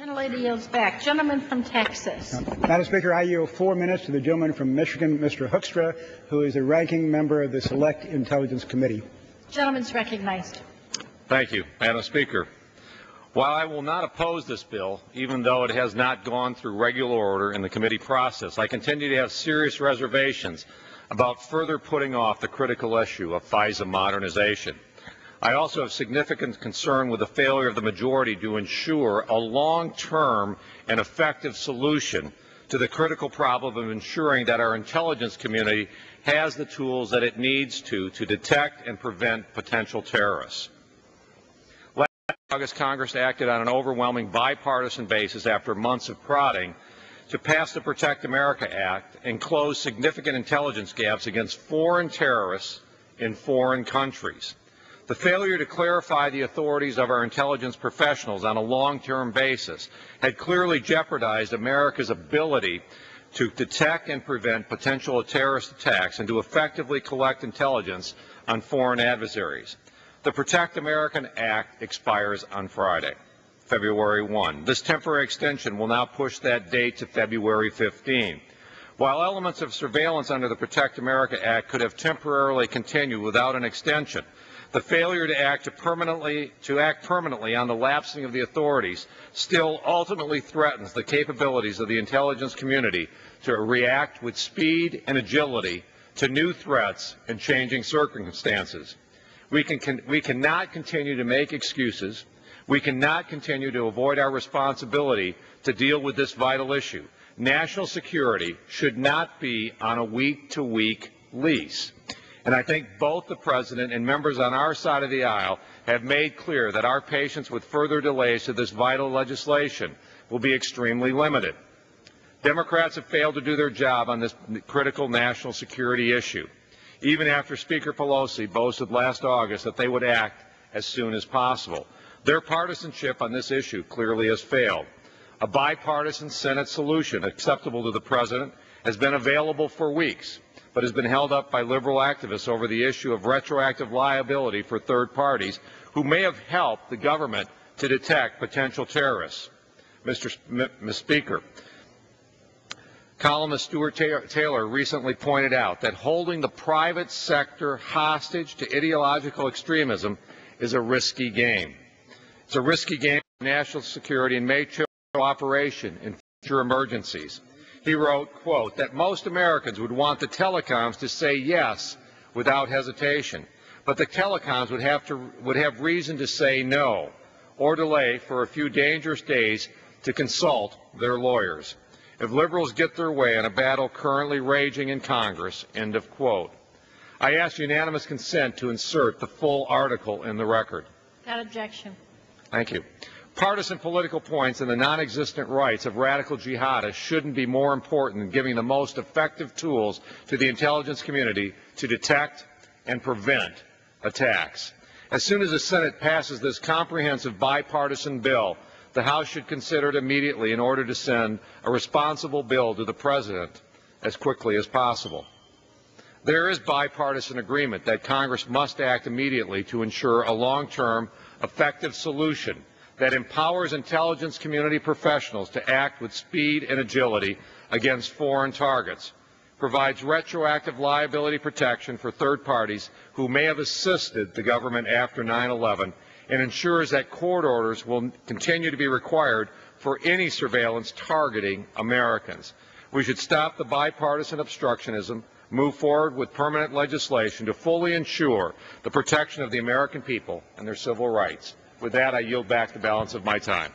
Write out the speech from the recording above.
Gentlelady yields back. Gentleman from Texas. Madam Speaker, I yield 4 minutes to the gentleman from Michigan, Mr. Hoekstra, who is a ranking member of the Select Intelligence Committee. Gentleman's recognized. Thank you, Madam Speaker. While I will not oppose this bill, even though it has not gone through regular order in the committee process, I continue to have serious reservations about further putting off the critical issue of FISA modernization. I also have significant concern with the failure of the majority to ensure a long-term and effective solution to the critical problem of ensuring that our intelligence community has the tools that it needs to detect and prevent potential terrorists. Last August, Congress acted on an overwhelming bipartisan basis after months of prodding to pass the Protect America Act and close significant intelligence gaps against foreign terrorists in foreign countries. The failure to clarify the authorities of our intelligence professionals on a long-term basis had clearly jeopardized America's ability to detect and prevent potential terrorist attacks and to effectively collect intelligence on foreign adversaries. The Protect America Act expires on Friday, February 1. This temporary extension will now push that date to February 15. While elements of surveillance under the Protect America Act could have temporarily continued without an extension, the failure to act permanently on the lapsing of the authorities still ultimately threatens the capabilities of the intelligence community to react with speed and agility to new threats and changing circumstances. We cannot continue to make excuses. We cannot continue to avoid our responsibility to deal with this vital issue. National security should not be on a week-to-week lease. And I think both the President and members on our side of the aisle have made clear that our patience with further delays to this vital legislation will be extremely limited. Democrats have failed to do their job on this critical national security issue, even after Speaker Pelosi boasted last August that they would act as soon as possible. Their partisanship on this issue clearly has failed. A bipartisan Senate solution acceptable to the President has been available for weeks, but has been held up by liberal activists over the issue of retroactive liability for third parties who may have helped the government to detect potential terrorists. Mr. Speaker, columnist Stuart Taylor recently pointed out that holding the private sector hostage to ideological extremism is a risky game. It's a risky game for national security and may chill cooperation in future emergencies. He wrote, quote, that most Americans would want the telecoms to say yes without hesitation, but the telecoms would have reason to say no or delay for a few dangerous days to consult their lawyers. If liberals get their way in a battle currently raging in Congress, end of quote. I ask unanimous consent to insert the full article in the record. Without objection. Thank you. Partisan political points and the non-existent rights of radical jihadists shouldn't be more important than giving the most effective tools to the intelligence community to detect and prevent attacks. As soon as the Senate passes this comprehensive bipartisan bill, the House should consider it immediately in order to send a responsible bill to the President as quickly as possible. There is bipartisan agreement that Congress must act immediately to ensure a long-term, effective solution that empowers intelligence community professionals to act with speed and agility against foreign targets, provides retroactive liability protection for third parties who may have assisted the government after 9/11, and ensures that court orders will continue to be required for any surveillance targeting Americans. We should stop the bipartisan obstructionism, move forward with permanent legislation to fully ensure the protection of the American people and their civil rights. With that, I yield back the balance of my time.